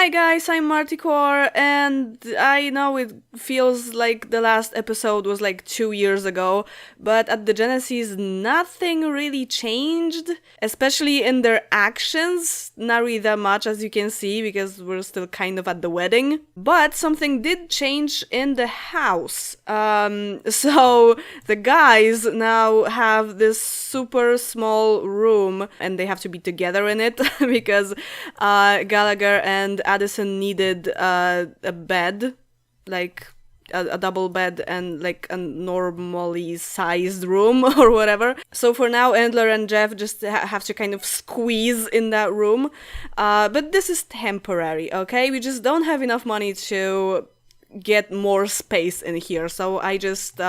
Hi guys, I'm Marticore, and I know it feels like the last episode was like 2 years ago, but at the Genesees nothing really changed, especially in their actions, not really that much as you can see because we're still kind of at the wedding, but something did change in the house. So the guys now have this super small room and they have to be together in it because Gallagher and Addison needed a bed, like a double bed and like a normally sized room or whatever. So for now, Endler and Jeff just have to kind of squeeze in that room. But this is temporary, okay? We just don't have enough money to get more space in here. So I just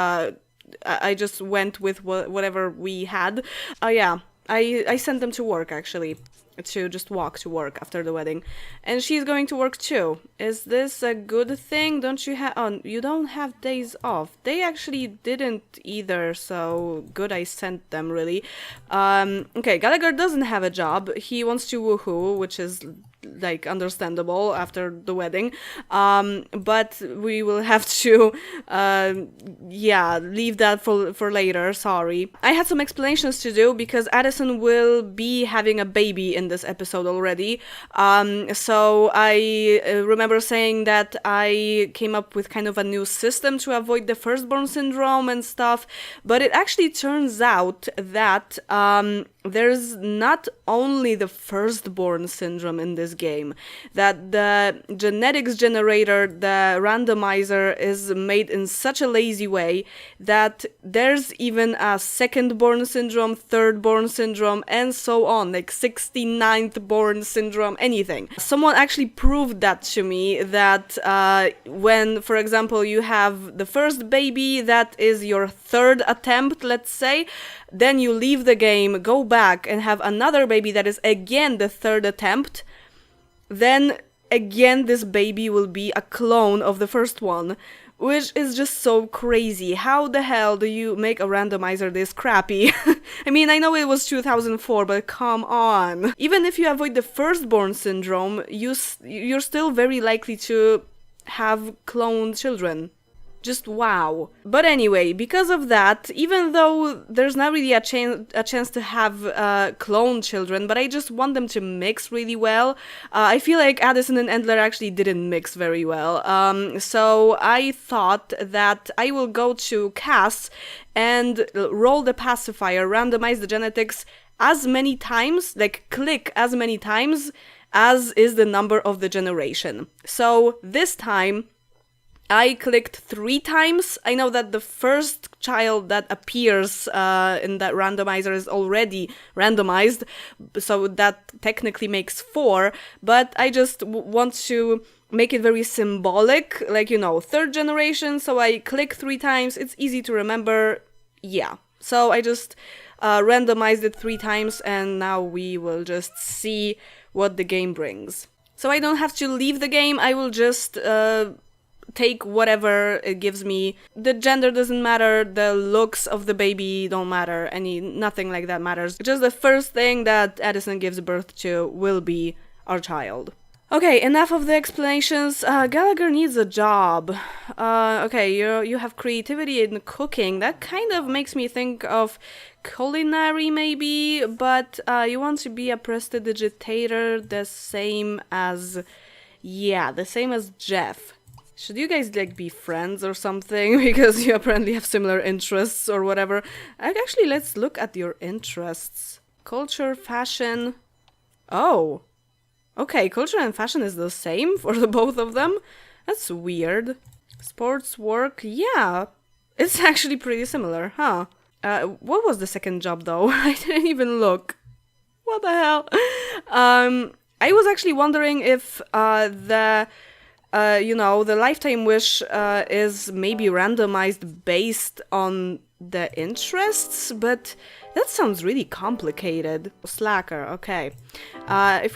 went with whatever we had. Yeah, I sent them to work actually. To just walk to work after the wedding. And she's going to work too. Is this a good thing? Don't you have... Oh, you don't have days off. They actually didn't either, so good I sent them, really. Okay, Gallagher doesn't have a job. He wants to woohoo, which is like understandable after the wedding, but we will have to leave that for later. Sorry, I had some explanations to do because Addison will be having a baby in this episode already, so I remember saying that I came up with kind of a new system to avoid the firstborn syndrome and stuff, but it actually turns out that there's not only the firstborn syndrome in this game, that the genetics generator, the randomizer, is made in such a lazy way that there's even a secondborn syndrome, thirdborn syndrome, and so on, like 69th born syndrome, anything. Someone actually proved that to me, that when, for example, you have the first baby that is your third attempt, let's say, then you leave the game, go back and have another baby that is again the third attempt, then again this baby will be a clone of the first one, which is just so crazy. How the hell do you make a randomizer this crappy? I mean, I know it was 2004, but come on. Even if you avoid the firstborn syndrome, you're still very likely to have cloned children. Just wow. But anyway, because of that, even though there's not really a chance to have clone children, but I just want them to mix really well. I feel like Addison and Endler actually didn't mix very well. So I thought that I will go to CAS and roll the pacifier, randomize the genetics as many times, like click as many times as is the number of the generation. So this time I clicked 3 times. I know that the first child that appears in that randomizer is already randomized, so that technically makes 4, but I just want to make it very symbolic, like, you know, third generation, so I click 3 times, it's easy to remember, yeah. So I just randomized it 3 times, and now we will just see what the game brings. So I don't have to leave the game, I will just take whatever it gives me. The gender doesn't matter, the looks of the baby don't matter, nothing like that matters. Just the first thing that Addison gives birth to will be our child. Okay, enough of the explanations. Gallagher needs a job. Okay, you have creativity in cooking. That kind of makes me think of culinary, maybe, but you want to be a prestidigitator, the same as Jeff. Should you guys, like, be friends or something? Because you apparently have similar interests or whatever. Actually, let's look at your interests. Culture, fashion... Oh. Okay, culture and fashion is the same for the both of them? That's weird. Sports, work... Yeah. It's actually pretty similar, huh? What was the second job, though? I didn't even look. What the hell? I was actually wondering if the lifetime wish is maybe randomized based on the interests, but That sounds really complicated. Slacker, okay.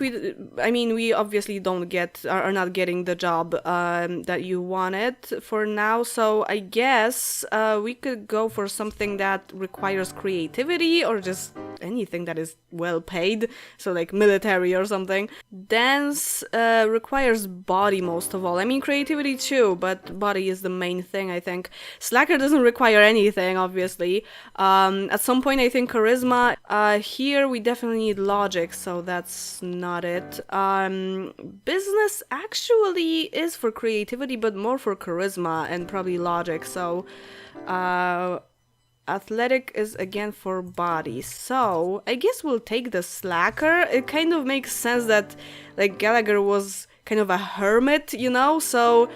We obviously are not getting the job that you wanted for now, so I guess we could go for something that requires creativity or just anything that is well paid, so like military or something. Dance requires body most of all. I mean, creativity too, but body is the main thing, I think. Slacker doesn't require anything, obviously. At some point, I think charisma. Here, we definitely need logic, so that's not it. Business actually is for creativity, but more for charisma and probably logic, so... athletic is again for body, so I guess we'll take the slacker. It kind of makes sense that like Gallagher was kind of a hermit, you know, so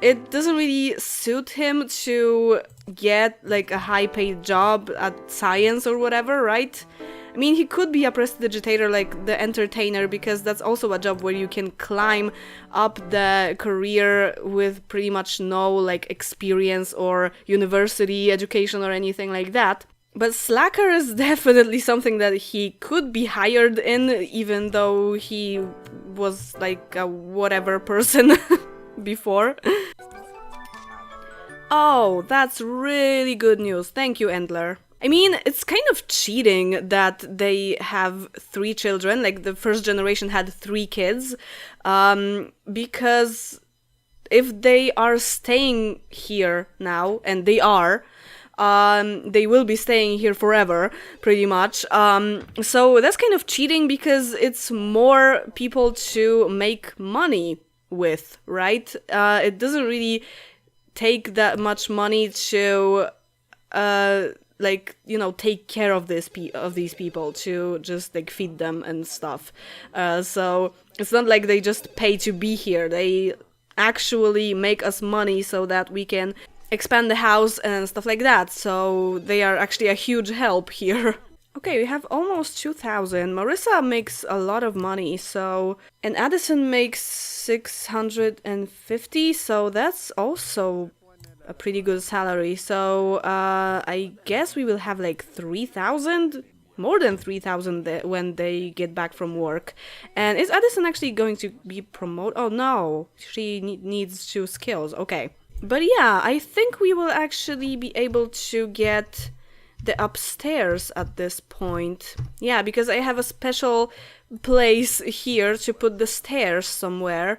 it doesn't really suit him to get like a high paid job at science or whatever, right? I mean, he could be a prestidigitator like the entertainer, because that's also a job where you can climb up the career with pretty much no like experience or university education or anything like that. But slacker is definitely something that he could be hired in, even though he was like a whatever person before. Oh, that's really good news. Thank you, Endler. I mean, it's kind of cheating that they have 3 children, like the first generation had 3 kids, because if they are staying here now, and they are, they will be staying here forever, pretty much. So that's kind of cheating because it's more people to make money with, right? It doesn't really take that much money to... like, you know, take care of these people, to just like feed them and stuff. So it's not like they just pay to be here. They actually make us money so that we can expand the house and stuff like that. So they are actually a huge help here. Okay, we have almost 2,000. Marissa makes a lot of money, so... And Addison makes 650, so that's also a pretty good salary. So I guess we will have like 3,000, more than 3,000 when they get back from work. And is Addison actually going to be promoted? Oh no, she needs 2 skills. Okay, but yeah, I think we will actually be able to get the upstairs at this point. Yeah, because I have a special place here to put the stairs somewhere.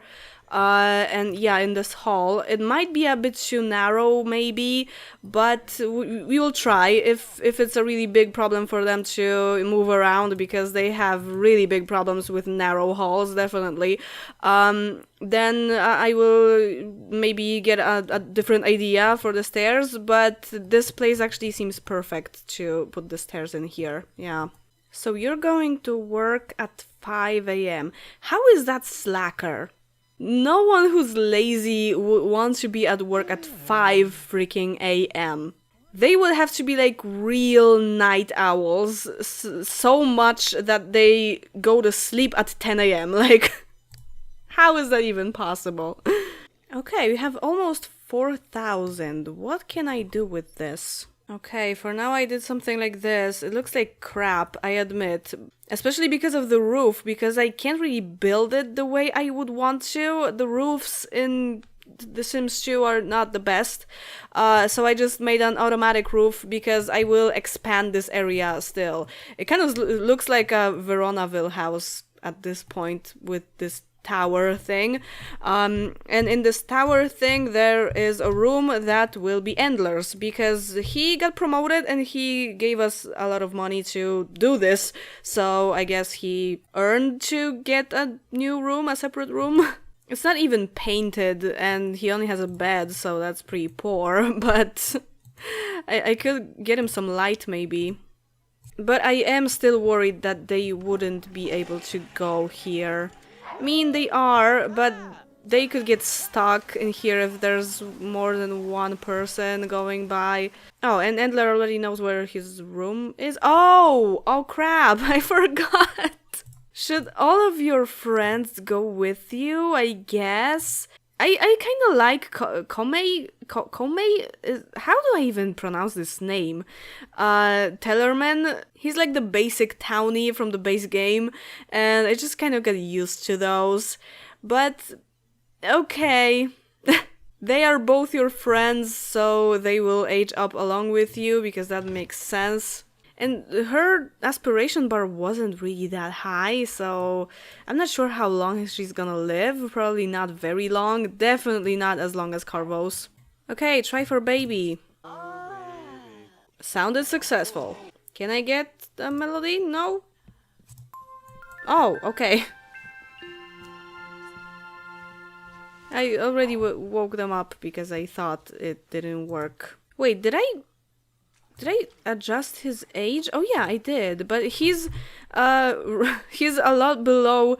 And yeah, in this hall. It might be a bit too narrow, maybe, but we will try. If it's a really big problem for them to move around, because they have really big problems with narrow halls, definitely, then I will maybe get a different idea for the stairs, but this place actually seems perfect to put the stairs in here, yeah. So you're going to work at 5 a.m. How is that slacker? No one who's lazy would want to be at work at 5 freaking a.m. They would have to be like real night owls, so much that they go to sleep at 10 a.m. Like, how is that even possible? Okay, we have almost 4,000. What can I do with this? Okay, for now I did something like this. It looks like crap, I admit. Especially because of the roof, because I can't really build it the way I would want to. The roofs in The Sims 2 are not the best. So I just made an automatic roof because I will expand this area still. It kind of looks like a Veronaville house at this point with this tower thing, and in this tower thing there is a room that will be Endler's, because he got promoted and he gave us a lot of money to do this, so I guess he earned to get a new room, a separate room. It's not even painted and he only has a bed, so that's pretty poor, but I could get him some light maybe. But I am still worried that they wouldn't be able to go here. I mean, they are, but they could get stuck in here if there's more than one person going by. Oh, and Endler already knows where his room is. Oh crap, I forgot. Should all of your friends go with you, I guess? I kind of like Komei. How do I even pronounce this name? Tellerman. He's like the basic townie from the base game, and I just kind of get used to those. But okay. They are both your friends, so they will age up along with you because that makes sense. And her aspiration bar wasn't really that high, so I'm not sure how long she's gonna live. Probably not very long. Definitely not as long as Carvos. Okay, try for baby. Sounded successful. Can I get a melody? No? Oh, okay. I already woke them up because I thought it didn't work. Wait, did I adjust his age? Oh yeah, I did. But he's he's a lot below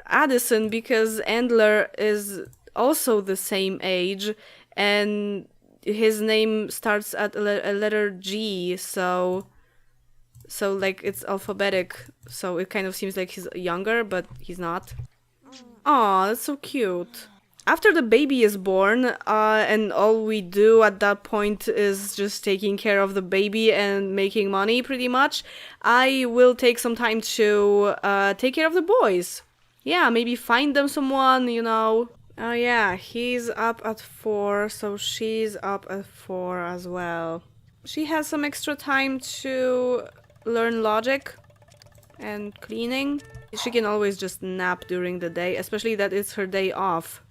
Addison because Andler is also the same age and his name starts at a letter G, so like it's alphabetic, so it kind of seems like he's younger, but he's not. Aw, that's so cute. After the baby is born, and all we do at that point is just taking care of the baby and making money, pretty much, I will take some time to take care of the boys. Yeah, maybe find them someone, you know. Oh yeah, he's up at 4, so she's up at 4 as well. She has some extra time to learn logic and cleaning. She can always just nap during the day, especially that it's her day off.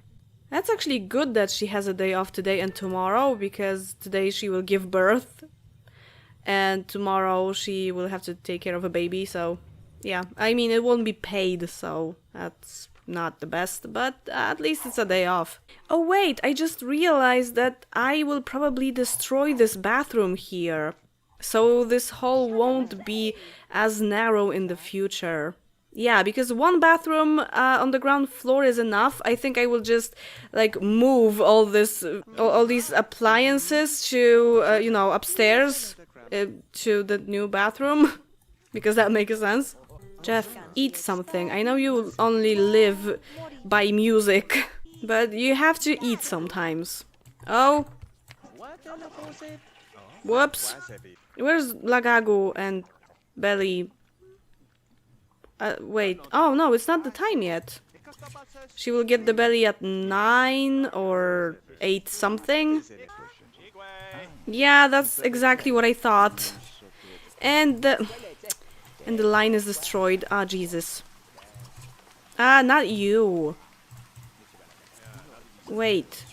That's actually good that she has a day off today and tomorrow, because today she will give birth and tomorrow she will have to take care of a baby, so yeah. I mean, it won't be paid, so that's not the best, but at least it's a day off. Oh wait, I just realized that I will probably destroy this bathroom here, so this hall won't be as narrow in the future. Yeah, because one bathroom on the ground floor is enough. I think I will just like move all these appliances to you know, upstairs to the new bathroom because that makes sense. Jeff, eat something. I know you only live by music, but you have to eat sometimes. Oh. Whoops. Where's Lagagu and Belly? Wait. Oh, no, it's not the time yet. She will get the belly at 9 or 8 something. Yeah, that's exactly what I thought. And the line is destroyed. Ah, Jesus. Ah, not you. Wait.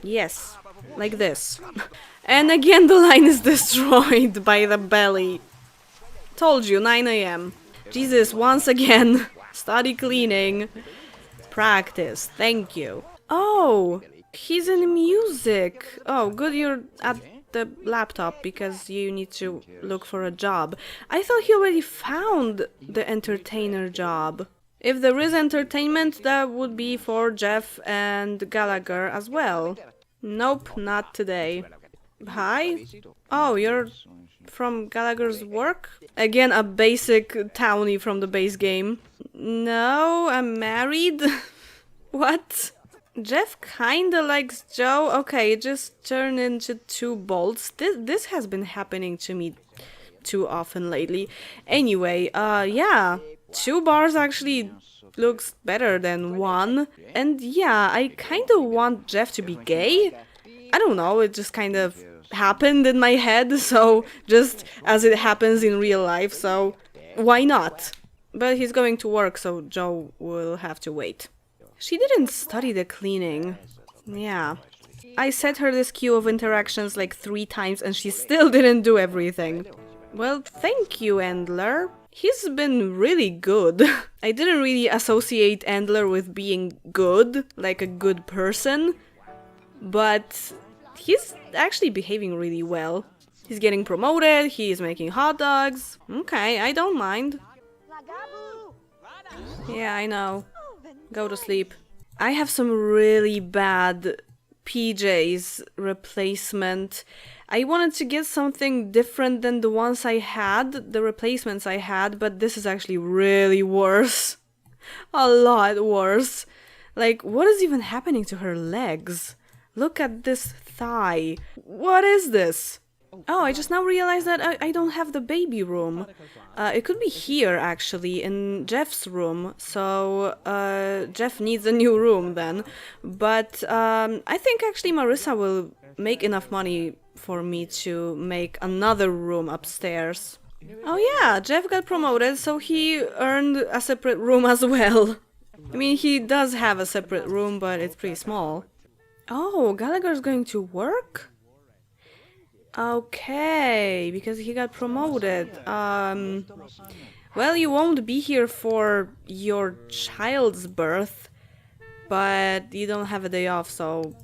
Yes. Like this. And again the line is destroyed by the belly. Told you, 9 AM. Jesus, once again. Study cleaning. Practice. Thank you. Oh, he's in music. Oh, good you're at the laptop because you need to look for a job. I thought he already found the entertainer job. If there is entertainment, that would be for Jeff and Gallagher as well. Nope, not today. Hi? Oh, you're from Gallagher's work? Again, a basic townie from the base game. No, I'm married? What? Jeff kinda likes Joe. Okay, it just turned into 2 bolts. This has been happening to me too often lately. Anyway, yeah. 2 bars actually looks better than 1. And yeah, I kinda want Jeff to be gay. I don't know, it just kind of happened in my head, so just as it happens in real life, so why not? But he's going to work, so Joe will have to wait. She didn't study the cleaning. Yeah. I set her this queue of interactions like 3 times and she still didn't do everything. Well, thank you, Andler. He's been really good. I didn't really associate Andler with being good, like a good person, but he's actually behaving really well. He's getting promoted, he's making hot dogs. Okay, I don't mind. Yeah, I know. Go to sleep. I have some really bad PJs replacement. I wanted to get something different than the ones I had, the replacements I had, but this is actually really worse. A lot worse. Like, what is even happening to her legs? Look at this thigh. What is this? Oh, I just now realized that I don't have the baby room. It could be here, actually, in Jeff's room. So, Jeff needs a new room then. But I think actually Marissa will make enough money for me to make another room upstairs. Oh yeah, Jeff got promoted, so he earned a separate room as well. I mean, he does have a separate room, but it's pretty small. Oh, Gallagher's going to work? Okay, because he got promoted. Well, you won't be here for your child's birth, but you don't have a day off, so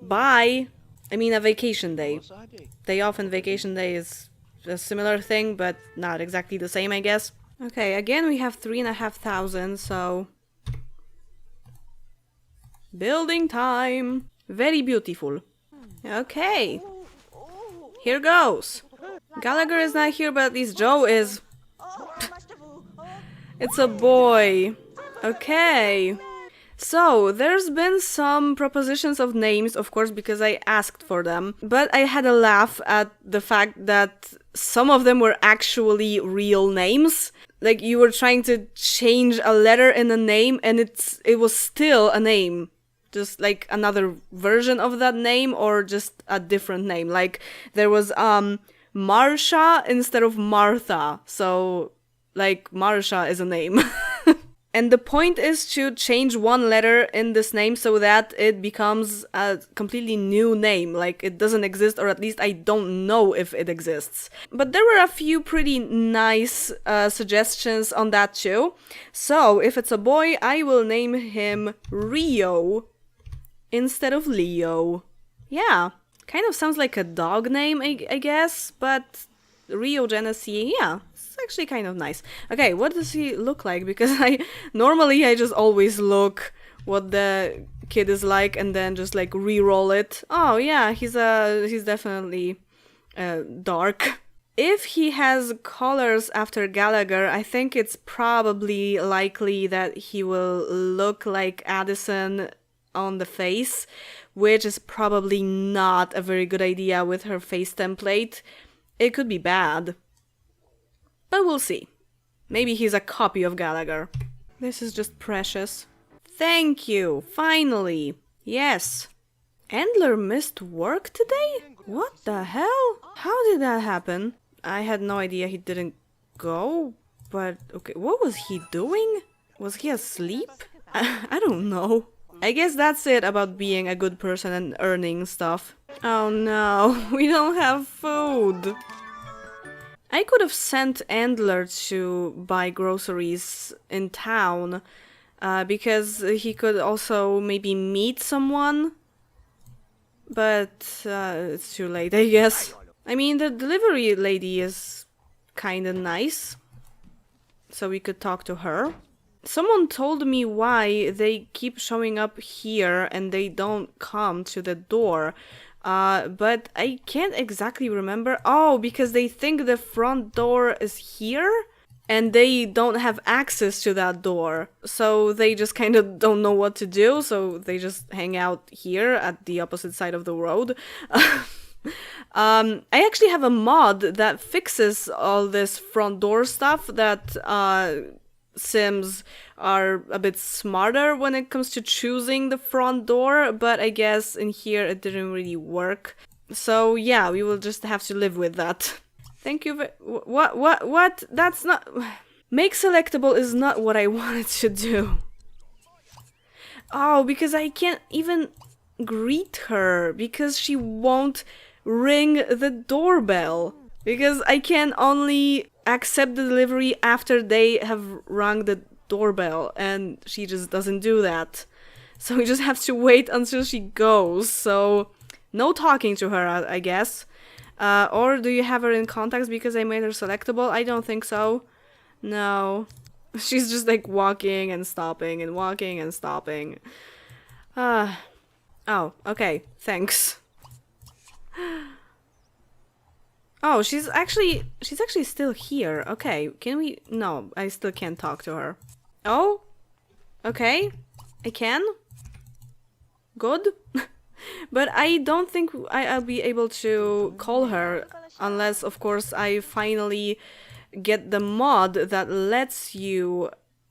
bye. I mean, a vacation day. Day off and vacation day is a similar thing, but not exactly the same, I guess. Okay, again we have 3,500, so... Building time! Very beautiful. Okay. Here goes. Gallagher is not here, but at least Joe is. It's a boy. Okay. So, there's been some propositions of names, of course, because I asked for them. But I had a laugh at the fact that some of them were actually real names. Like, you were trying to change a letter in a name, and it was still a name. Just like another version of that name, or just a different name. Like, there was Marsha instead of Martha. So, like, Marsha is a name. And the point is to change one letter in this name so that it becomes a completely new name. Like, it doesn't exist, or at least I don't know if it exists. But there were a few pretty nice suggestions on that too. So, if it's a boy, I will name him Rio instead of Leo. Yeah, kind of sounds like a dog name, I guess, but Rio Genesee, yeah. It's actually kind of nice. Okay, what does he look like? Because normally I just always look what the kid is like and then just like re-roll it. Oh yeah, he's definitely dark. If he has colors after Gallagher, I think it's probably likely that he will look like Addison on the face, which is probably not a very good idea with her face template. It could be bad. But we'll see. Maybe he's a copy of Gallagher. This is just precious. Thank you! Finally! Yes! Endler missed work today? What the hell? How did that happen? I had no idea he didn't go, but okay, what was he doing? Was he asleep? I don't know. I guess that's it about being a good person and earning stuff. Oh no, we don't have food! I could have sent Endler to buy groceries in town, because he could also maybe meet someone. But it's too late, I guess. I mean, the delivery lady is kinda nice, so we could talk to her. Someone told me why they keep showing up here and they don't come to the door. But I can't exactly remember. Oh, because they think the front door is here and they don't have access to that door. So they just kind of don't know what to do. So they just hang out here at the opposite side of the road. I actually have a mod that fixes all this front door stuff that Sims are a bit smarter when it comes to choosing the front door, but I guess in here it didn't really work. So yeah, we will just have to live with that. Thank you. What? That's not... Make selectable is not what I wanted to do. Oh, because I can't even greet her because she won't ring the doorbell. Because I can only accept the delivery after they have rung the doorbell, and she just doesn't do that. So we just have to wait until she goes, so no talking to her, I guess. Or do you have her in contacts because I made her selectable? I don't think so. No. She's just like walking and stopping and walking and stopping. Oh, okay, thanks. Oh, she's actually still here. Okay, can we... No, I still can't talk to her. Oh? Okay, I can? good. But I don't think I'll be able to call her unless, of course, I finally get the mod that lets you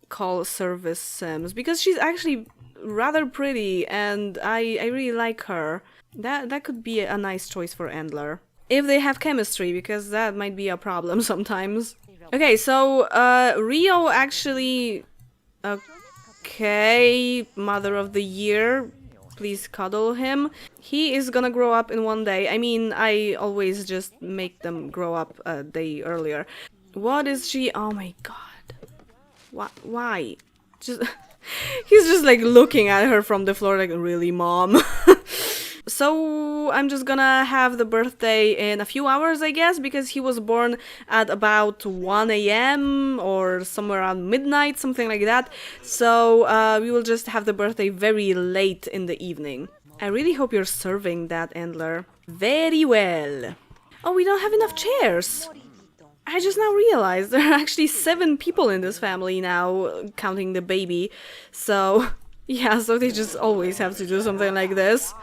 call service Sims, because she's actually rather pretty and I really like her. That could be a nice choice for Endler. If they have chemistry, because that might be a problem sometimes. Okay, so Rio actually... Okay, Mother of the Year, please cuddle him. He is gonna grow up in one day. I mean, I always just make them grow up a day earlier. What is she? Oh my god. Why? Just... He's just like looking at her from the floor like, really, mom? So I'm just gonna have the birthday in a few hours, I guess, because he was born at about 1 a.m. or somewhere around midnight, something like that. So we will just have the birthday very late in the evening. I really hope you're serving that, Endler. Very well. Oh, we don't have enough chairs. I just now realized there are actually 7 people in this family now, counting the baby. So, yeah, so they just always have to do something like this.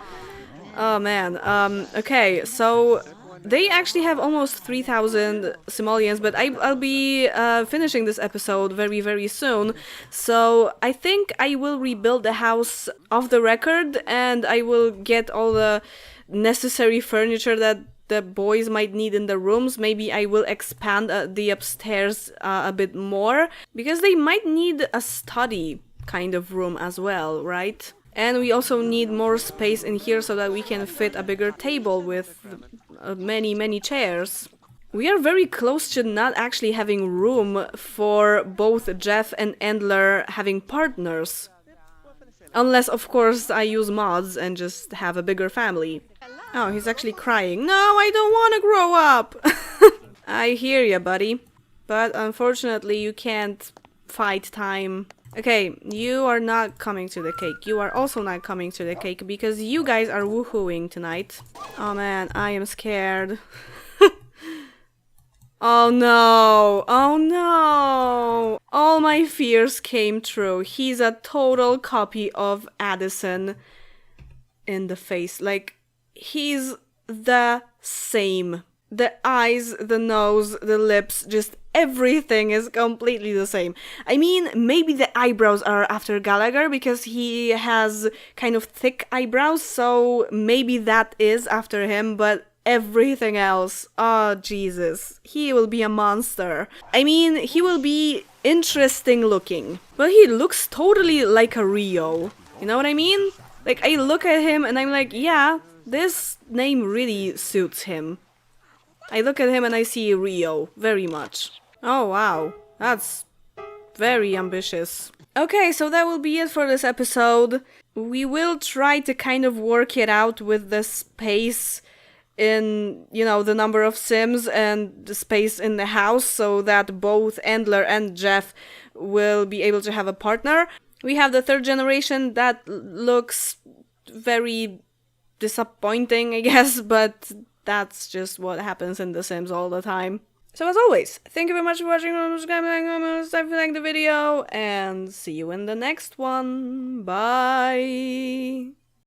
Oh man, okay, so they actually have almost 3,000 simoleons, but I'll be finishing this episode very, very soon. So I think I will rebuild the house off the record, and I will get all the necessary furniture that the boys might need in the rooms. Maybe I will expand the upstairs a bit more, because they might need a study kind of room as well, right? And we also need more space in here so that we can fit a bigger table with many chairs. We are very close to not actually having room for both Jeff and Endler having partners. Unless, of course, I use mods and just have a bigger family. Oh, he's actually crying. No, I don't want to grow up! I hear ya, buddy. But unfortunately, you can't fight time. Okay, you are not coming to the cake. You are also not coming to the cake because you guys are woohooing tonight. Oh man, I am scared. Oh no! Oh no! All my fears came true. He's a total copy of Addison in the face. Like, he's the same. The eyes, the nose, the lips, just everything is completely the same. I mean, maybe the eyebrows are after Gallagher because he has kind of thick eyebrows, so maybe that is after him, but everything else, oh Jesus, he will be a monster. I mean, he will be interesting looking, but he looks totally like a Rio. You know what I mean? Like, I look at him and I'm like, yeah, this name really suits him. I look at him and I see Rio, very much. Oh wow, that's very ambitious. Okay, so that will be it for this episode. We will try to kind of work it out with the space in, you know, the number of Sims and the space in the house so that both Endler and Jeff will be able to have a partner. We have the 3rd generation that looks very disappointing, I guess, but that's just what happens in The Sims all the time. So as always, thank you very much for watching, like the video, and see you in the next one. Bye!